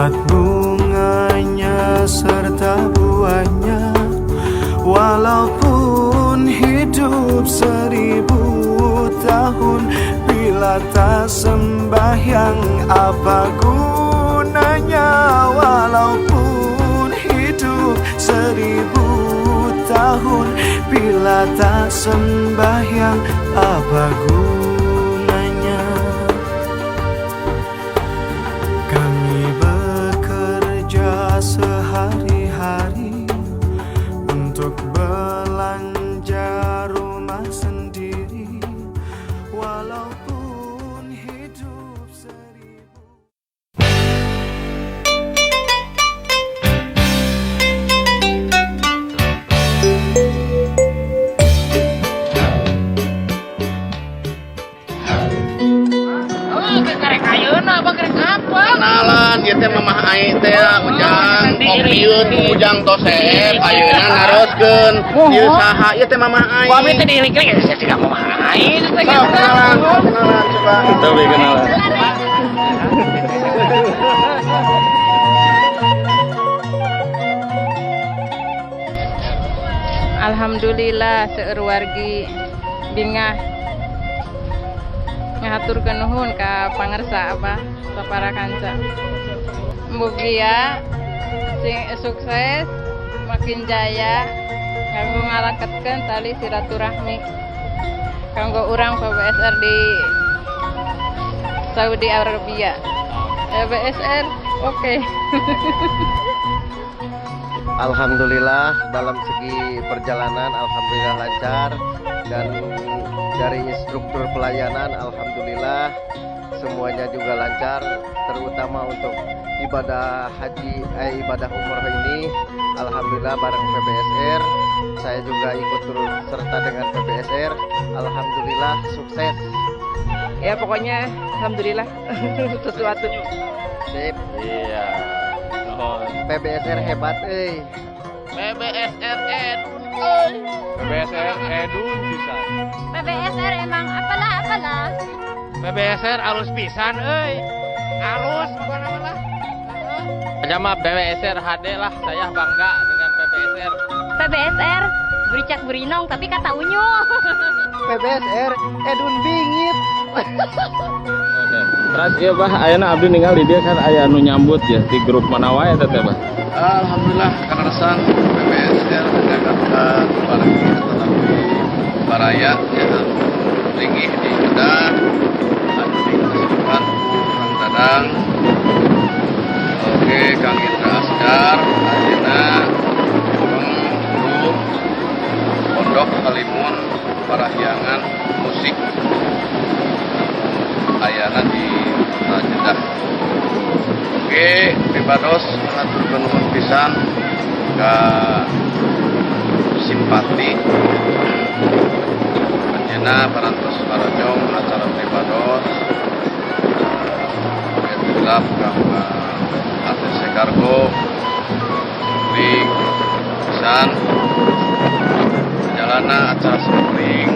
Lihat bunganya serta buahnya, walaupun hidup 1000 tahun, bila tak sembahyang apa gunanya? Walaupun hidup 1000 tahun, bila tak sembahyang apa gunanya? Kami bekerja sehari-hari untuk belanja rumah sendiri, walaupun hidup 1000. Kenalan, ieu teh mamah aing teh ujang kopiun ujang tosep ayeuna naroskeun ieu saha ieu teh mamah aing. Kami teh dilik-lik ya tidak mau main. Kenalan coba. Tapi kenalan. Alhamdulillah seueur wargi bingah ngaturkeun nuhun ka pangarsa abah sapara kanca. Mugia sing sukses makin jaya kanggo ngalaketkeun tali silaturahmi kanggo urang PBSR di Saudi Arabia. PBSR oke. Alhamdulillah dalam segi perjalanan alhamdulillah lancar, dan dari struktur pelayanan alhamdulillah semuanya juga lancar, terutama untuk ibadah haji ibadah umroh ini alhamdulillah bareng PBSR. Saya juga ikut turut serta dengan PBSR, alhamdulillah sukses. Ya pokoknya alhamdulillah sesuatu. Sip. Iya. PBSR hebat PBSR PBSR edun pisan. PBSR emang apalah. PBSR alus pisan euy. Alus pokokna lah. Aja mah PBSR HD lah, saya bangga dengan PBSR. PBSR bericak berinong tapi kata unyul. PBSR edun bingit. Oke. Terus ieu bah ayeuna abdi ninggal di dia kan aya anu nyambut ya di grup mana wae teh teh bah. Alhamdulillah karesan PBSR menjaga barang kita tetapi baraya ya ringih di Kedah anu dikasihan Kang Dadang. Oke, Kang Indra Asgar ayeuna guru Pondok Kalimun Parahyangan musik ayana di Kota Jeddah. Oke, Pipados ngaturkeun nuhun pisan ka simpati anjeunna parantos parajong acara Pipados Alhamdulillah Kang ATC Cargo Kling pisan jalana acara snorkeling